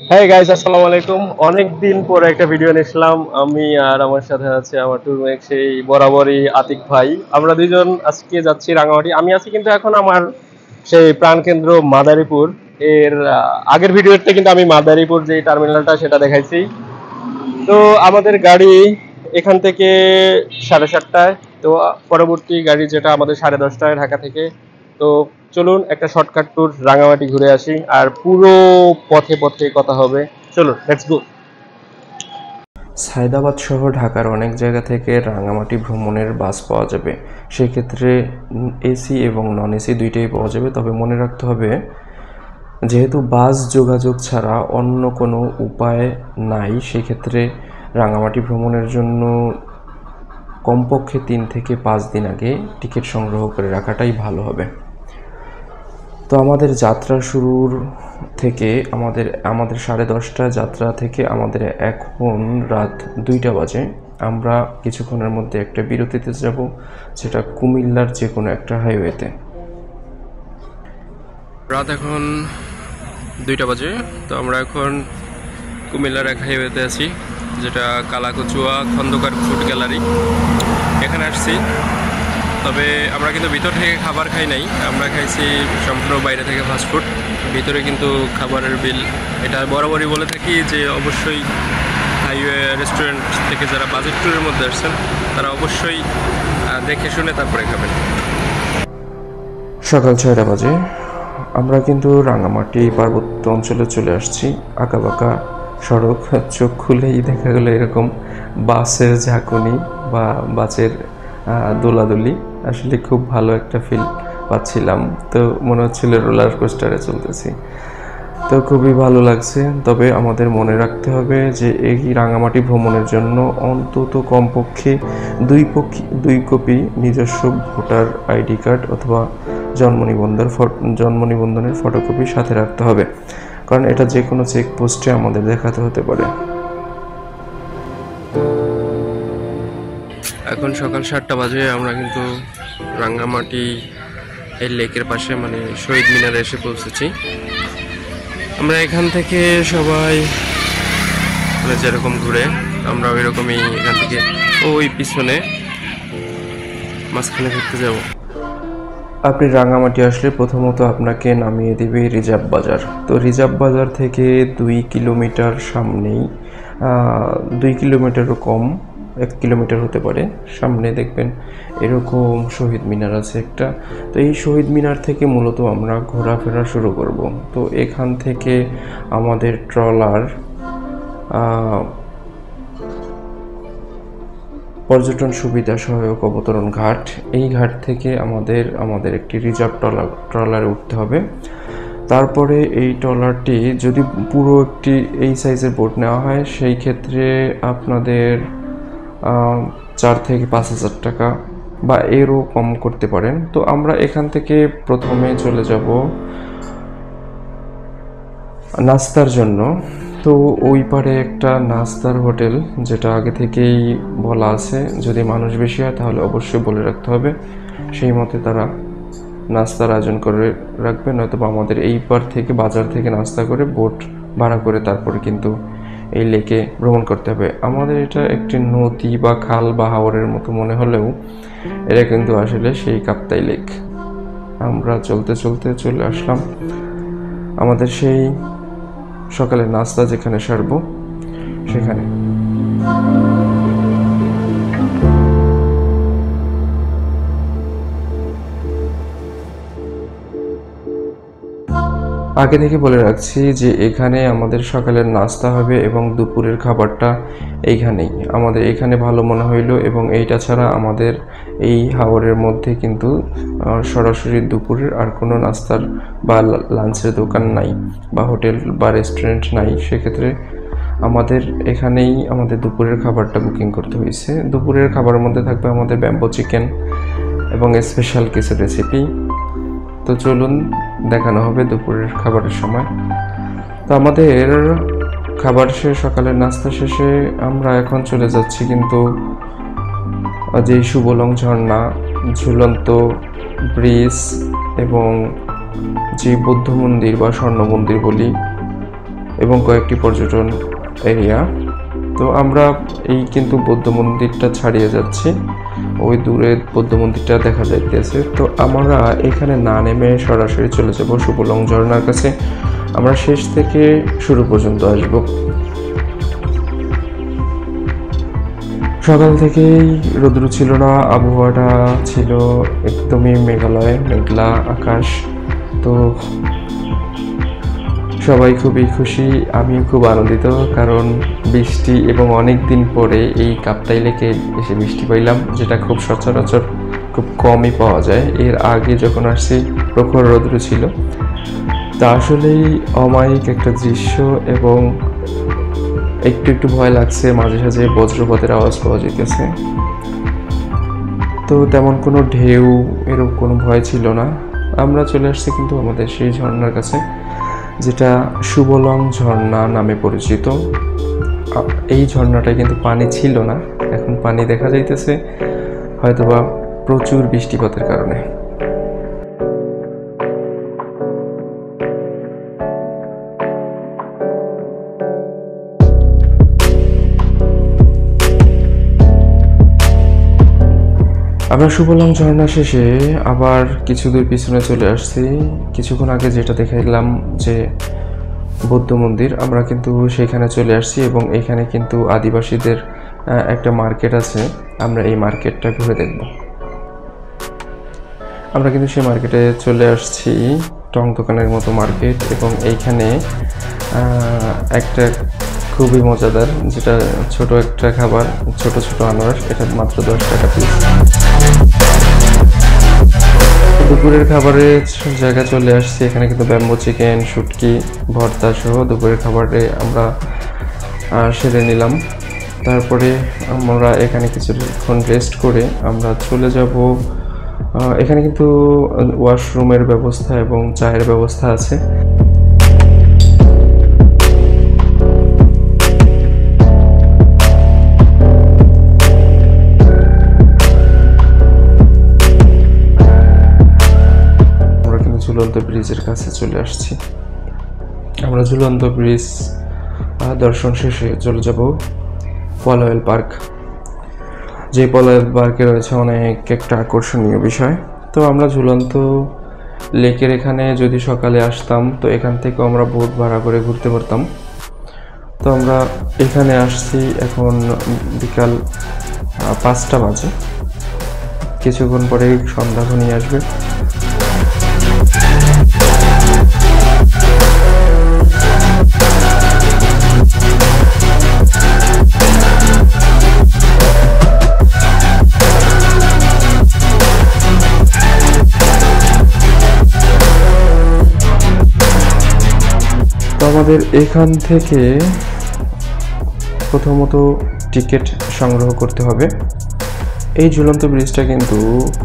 হ্যাঁ গাইস, আসসালামু আলাইকুম। অনেক দিন পরে একটা ভিডিও নিয়েছিলাম আমি, আর আমার সাথে আছে আমার টুরমেক সেই বরাবরই আতিক ভাই। আমরা দুইজন আজকে যাচ্ছি রাঙামাটি। আমি আছি কিন্তু এখন আমার সেই প্রাণকেন্দ্র মাদারীপুর। এর আগের ভিডিওতে কিন্তু আমি মাদারীপুর যে টার্মিনালটা সেটা দেখাইছি। তো আমাদের গাড়ি এখান থেকে 7:30টায়। তো পরবর্তী গাড়ি যেটা আমাদের 10:30টায় ঢাকা থেকে। তো চলুন একটা শর্টকাট ট্যুর রাঙামাটি ঘুরে আসি, আর পুরো পথে পথে কথা হবে। চলুন, লেটস গো। সায়দাবাদ সহ ঢাকার অনেক জায়গা থেকে রাঙামাটি ভ্রমণের বাস পাওয়া যাবে। সেক্ষেত্রে এসি এবং নন এসি দুইটাই পাওয়া যাবে। তবে মনে রাখতে হবে, যেহেতু বাস যোগাযোগ ছাড়া অন্য কোনো উপায় নাই, সেক্ষেত্রে রাঙামাটি ভ্রমণের জন্য কমপক্ষে 3 থেকে 5 দিন আগে টিকিট সংগ্রহ করে রাখাটাই ভালো হবে। তো আমাদের যাত্রা শুরুর থেকে আমাদের 10:30টা যাত্রা থেকে আমাদের এখন রাত 2টা বাজে। আমরা কিছুক্ষণের মধ্যে একটা বিরতিতে যাব, যেটা কুমিল্লার যে কোনো একটা হাইওয়েতে। রাত এখন 2টা বাজে। তো আমরা এখন কুমিল্লার এক হাইওয়েতে আছি, যেটা কালাকচুয়া খন্দকার ফুড গ্যালারি। এখানে আসছি, তবে আমরা কিন্তু ভিতর থেকে খাবার খাই নাই, আমরা খাইছি সম্পূর্ণ বাইরে থেকে ফাস্টফুড। ভিতরে কিন্তু খাবারের বিল এটা বরাবরই বলে থাকি যে অবশ্যই হাইওয়ে রেস্টুরেন্ট থেকে যারা বাজেট ট্যুরের মধ্যে আসছেন তারা অবশ্যই দেখে শুনে তারপরে খাবেন। সকাল 6টা বাজে। আমরা কিন্তু রাঙামাটি পার্বত্য অঞ্চলে চলে আসছি। আঁকাবাঁকা সড়ক, চোখ খুলেই দেখা গেলো এরকম বাসের ঝাঁকুনি বা বাসের দোলাদুলি। আসলে খুব ভালো একটা ফিল পাচ্ছিলাম। তো মনে হচ্ছিল রোলার কোস্টারে চলতেছি। তো খুবই ভালো লাগছে। তবে আমাদের মনে রাখতে হবে যে এই রাঙামাটি ভ্রমণের জন্য অন্তত কমপক্ষে 2 কপি নিজস্ব ভোটার আইডি কার্ড অথবা জন্ম নিবন্ধনের ফটোকপি সাথে রাখতে হবে, কারণ এটা যে কোনো চেকপোস্টে আমাদের দেখাতে হতে পারে। এখন সকাল 7টা বাজে। আমরা কিন্তু রাঙ্গামাটি এই লেকের পাশে মানে শহীদ মিনারে এসে পৌঁছেছি। আমরা এখান থেকে সবাই মানে যেরকম ঘুরে আমরা ওই রকমই এখান থেকে ওই পিছনে মাঝখানে ঘুরতে যাব। আপনি রাঙামাটি আসলে প্রথমত আপনাকে নামিয়ে দিবে রিজার্ভ বাজার। তো রিজার্ভ বাজার থেকে 2 কিলোমিটার সামনেই, 2 কিলোমিটারও কম, 1 কিলোমিটার হতে পারে, সামনে দেখবেন এরকম শহীদ মিনার আছে একটা। তো এই শহীদ মিনার থেকে মূলত আমরা ঘোরাফেরা শুরু করব। তো এখান থেকে আমাদের ট্রলার পর্যটন সুবিধা সহায়ক অবতরণ ঘাট, এই ঘাট থেকে আমাদের একটি রিজার্ভ ট্রলারে উঠতে হবে। তারপরে এই ট্রলারটি যদি পুরো একটি এই সাইজের বোট নেওয়া হয়, সেই ক্ষেত্রে আপনাদের 4 থেকে 5 হাজার টাকা বা এরও কম করতে পারেন। তো আমরা এখান থেকে প্রথমে চলে যাব নাস্তার জন্য। তো ওই পারে একটা নাস্তার হোটেল, যেটা আগে থেকেই বলা আছে, যদি মানুষ বেশি হয় তাহলে অবশ্যই বলে রাখতে হবে, সেই মতে তারা নাস্তার আয়োজন করে রাখবে। নয়তো বা আমাদের এই পার থেকে বাজার থেকে নাস্তা করে বোট ভাড়া করে তারপরে কিন্তু এই লেকে ভ্রমণ করতে হবে। আমাদের এটা একটি নদী বা খাল বা হাওরের মতো মনে হলেও এটা কিন্তু আসলে সেই কাপ্তাই লেক। আমরা চলতে চলতে চলে আসলাম আমাদের সেই সকালের নাস্তা যেখানে সারবো সেখানে। আগে থেকে বলে রাখছি যে এখানে আমাদের সকালের নাস্তা হবে এবং দুপুরের খাবারটা এইখানেই। আমাদের এখানে ভালো মনে হইল, এবং এইটা ছাড়া আমাদের এই হাওরের মধ্যে কিন্তু সরাসরি দুপুরের আর কোনো নাস্তার বা লাঞ্চের দোকান নাই বা হোটেল বা রেস্টুরেন্ট নাই। সেক্ষেত্রে আমাদের এখানেই আমাদের দুপুরের খাবারটা বুকিং করতে হয়েছে। দুপুরের খাবারের মধ্যে থাকবে আমাদের ব্যাম্বো চিকেন এবং স্পেশাল কিছু রেসিপি। তো চলুন দেখানো হবে দুপুরের খাবারের সময়। তো আমাদের খাবার শেষে, সকালের নাস্তা শেষে আমরা এখন চলে যাচ্ছি কিন্তু যে সুবলং ঝর্ণা, ঝুলন্ত ব্রিজ এবং যে বৌদ্ধ মন্দির বা স্বর্ণ মন্দির বলি, এবং কয়েকটি পর্যটন এরিয়া। তো আমরা এই কিন্তু বৌদ্ধ মন্দিরটা ছাড়িয়ে যাচ্ছি, ওই দূরে বৌদ্ধ মন্দিরটা দেখা যাইতেছে। তো আমরা এখানে না নেমে সরাসরি চলে যাব সুবলং ঝর্ণার কাছে। আমরা শেষ থেকে শুরু পর্যন্ত আসব। সকাল থেকেই রৌদ্র ছিল না, আবহাওয়াটা ছিল একদমই মেঘালয়, মেঘলা আকাশ। তো সবাই খুবই খুশি, আমিও খুব আনন্দিত, কারণ বৃষ্টি এবং অনেক দিন পরে এই কাপ্তাই লেকে এসে বৃষ্টি পাইলাম, যেটা খুব সচরাচর খুব কমই পাওয়া যায়। এর আগে যখন আসছি প্রখর রৌদ্র ছিল। তা আসলেই অমায়িক একটা দৃশ্য, এবং একটু একটু ভয় লাগছে, মাঝে সাঝে বজ্রপাতের আওয়াজ পাওয়া যেতেছে। তো তেমন কোনো ঢেউ এরকম কোনো ভয় ছিল না। আমরা চলে আসছি কিন্তু আমাদের সেই ঝর্ণার কাছে, যেটা সুবলং ঝর্ণা নামে পরিচিত। এই ঝর্ণাটায় কিন্তু পানি ছিল না, এখন পানি দেখা যাইতেছে, হয়তোবা প্রচুর বৃষ্টিপাতের কারণে। আমরা সুবলং ঝর্ণা শেষে আবার কিছু দূর পিছনে চলে আসছি। কিছুক্ষণ আগে যেটা দেখাইলাম যে বৌদ্ধ মন্দির, আমরা কিন্তু সেখানে চলে আসছি, এবং এখানে কিন্তু আদিবাসীদের একটা মার্কেট আছে। আমরা এই মার্কেটটা ঘুরে দেখব। আমরা কিন্তু সেই মার্কেটে চলে আসছি, টং দোকানের মতো মার্কেট, এবং এইখানে একটা খুবই মজাদার, যেটা ছোট একটা খাবার, ছোট ছোট আনারস, এটা মাত্র 10 টাকা পিস। দুপুরের খাবারের জায়গায় চলে আসছি, এখানে কিন্তু ব্যাম্বো চিকেন, শুটকি, ভর্তা সহ দুপুরের খাবারে আমরা সেরে নিলাম। তারপরে আমরা এখানে কিছুক্ষণ রেস্ট করে আমরা চলে যাব। এখানে কিন্তু ওয়াশরুমের ব্যবস্থা এবং চায়ের ব্যবস্থা আছে। ঝুলন্ত ব্রিজের কাছে চলে আসছি। আমরা ঝুলন্ত ব্রিজ দর্শন শেষে চলে যাব পলয়েল পার্ক। যে পলয়েল পার্কে রয়েছে অনেক একটা আকর্ষণীয় বিষয়। তো আমরা ঝুলন্ত লেকের এখানে যদি সকালে আসতাম, তো এখান থেকে আমরা বোট ভাড়া করে ঘুরতে পারতাম। তো আমরা এখানে আসছি, এখন বিকাল 5টা বাজে, কিছুক্ষণ পরে সন্ধ্যা ঘনিয়ে আসবে। আমাদের এখান থেকে প্রথমত টিকিট সংগ্রহ করতে হবে। এই ঝুলন্ত ব্রিজটা কিন্তু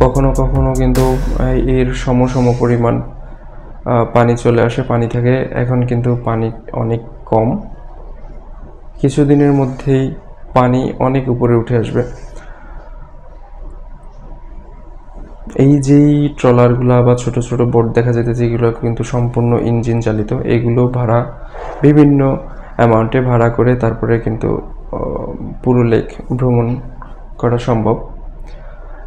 কখনো কখনো কিন্তু এর সম পরিমাণ পানি চলে আসে, পানি থাকে। এখন কিন্তু পানি অনেক কম, কিছুদিনের মধ্যেই পানি অনেক উপরে উঠে আসবে। এই যেই ট্রলারগুলো বা ছোট ছোট বোট দেখা যাইতেছে, এগুলো কিন্তু সম্পূর্ণ ইঞ্জিন চালিত। এগুলো ভাড়া বিভিন্ন অ্যামাউন্টে ভাড়া করে তারপরে কিন্তু পুরো লেক ভ্রমণ করা সম্ভব।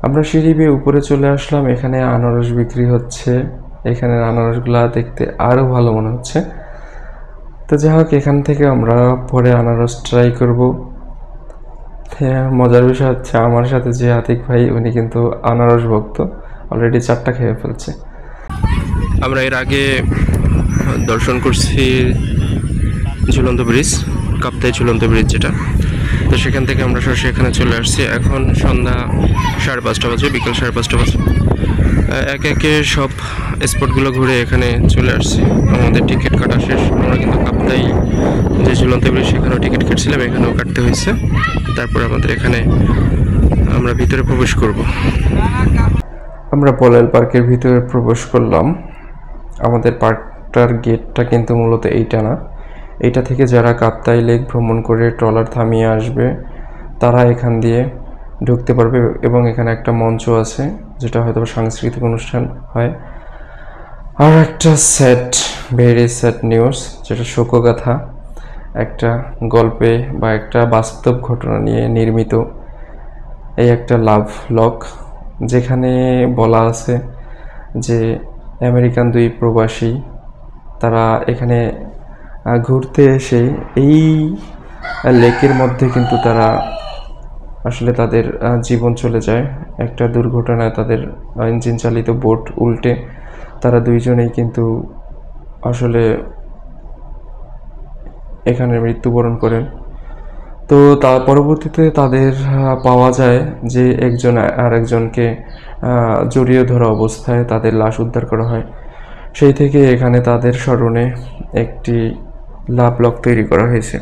আমরা সিঁড়ি বেয়ে উপরে চলে আসলাম, এখানে আনারস বিক্রি হচ্ছে। এখানের আনারসগুলা দেখতে আরও ভালো মনে হচ্ছে। তো যাই হোক, এখান থেকে আমরা পরে আনারস ট্রাই করব। মজার বিষয় হচ্ছে, আমার সাথে যে আতিক ভাই, উনি কিন্তু আনারস ভক্ত, অলরেডি 4টা খেয়ে ফেলছে। আমরা এর আগে দর্শন করছি ঝুলন্ত ব্রিজ, কাপ্তাই ঝুলন্ত ব্রিজ যেটা। তো সেখান থেকে আমরা সরাসরি এখানে চলে আসছি। এখন সন্ধ্যা 5:30 বাজে, বিকেল 5:30 বাজে। একে একে সব স্পটগুলো ঘুরে এখানে চলে আসছি। আমাদের টিকিট কাটা শেষ। আমরা কিন্তু কাপ্তাই যে ঝুলন্ত ব্রিজ, সেখানেও টিকিট কেটেছিলাম, এখানেও কাটতে হয়েছে। তারপর আমাদের এখানে আমরা ভিতরে প্রবেশ করব। আমরা পলয়েল পার্কের ভিতরে প্রবেশ করলাম। আমাদের পার্কটার গেটটা কিন্তু মূলত এইটা না, এইটা থেকে যারা কাপ্তাই লেক ভ্রমণ করে ট্রলার থামিয়ে আসবে, তারা এখান দিয়ে ঢুকতে পারবে। এবং এখানে একটা মঞ্চ আছে, যেটা হয়তো সাংস্কৃতিক অনুষ্ঠান হয়। আর একটা ভেরি স্যাড নিউজ, যেটা শোকগাথা। একটা গল্পে বা একটা বাস্তব ঘটনা নিয়ে নির্মিত এই একটা লাভ লগ, যেখানে বলা আছে যে আমেরিকান দুই প্রবাসী তারা এখানে ঘুরতে এসে এই লেকের মধ্যে কিন্তু তারা আসলে তাদের জীবন চলে যায় একটা দুর্ঘটনায়। তাদের ইঞ্জিন চালিত বোট উল্টে তারা দুইজনেই কিন্তু আসলে এখানে মৃত্যুবরণ করেন। তো তার পরবর্তীতে তাদের পাওয়া যায় যে একজন আরেকজনকে জড়িয়ে ধরা অবস্থায় তাদের লাশ উদ্ধার করা হয়। সেই থেকে এখানে তাদের স্মরণে একটি লাভ লক তৈরি করা হয়েছে।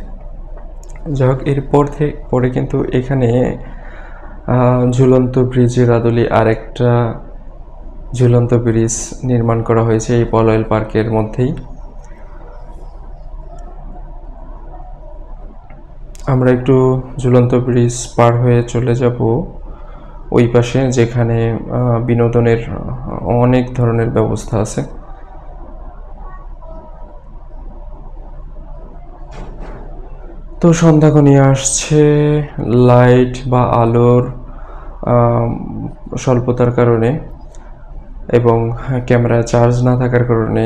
যাই হোক, এরপর পরে কিন্তু এখানে ঝুলন্ত ব্রিজের আদলে আরেকটা ঝুলন্ত ব্রিজ নির্মাণ করা হয়েছে এই পলয়েল পার্কের মধ্যেই। আমরা একটু ঝুলন্ত ব্রিজ পার হয়ে চলে যাব ওই পাশে, যেখানে বিনোদনের অনেক ধরনের ব্যবস্থা আছে। তো সন্ধ্যা ঘনিয়ে আসছে, লাইট বা আলোর স্বল্পতার কারণে এবং ক্যামেরায় চার্জ না থাকার কারণে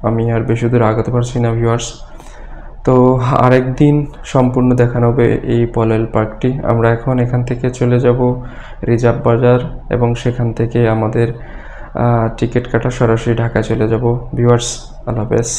আমি আর বেশি দূর আগাতে পারছি না ভিউয়ার্স। তো আরেকদিন সম্পূর্ণ দেখানো হবে এই পলয়েল পার্কটি। আমরা এখন এখান থেকে চলে যাব রিজার্ভ বাজার এবং সেখান থেকে আমাদের টিকিট কাটা সরাসরি ঢাকা চলে যাব ভিউয়ার্স। আল্লাহ হাফেজ।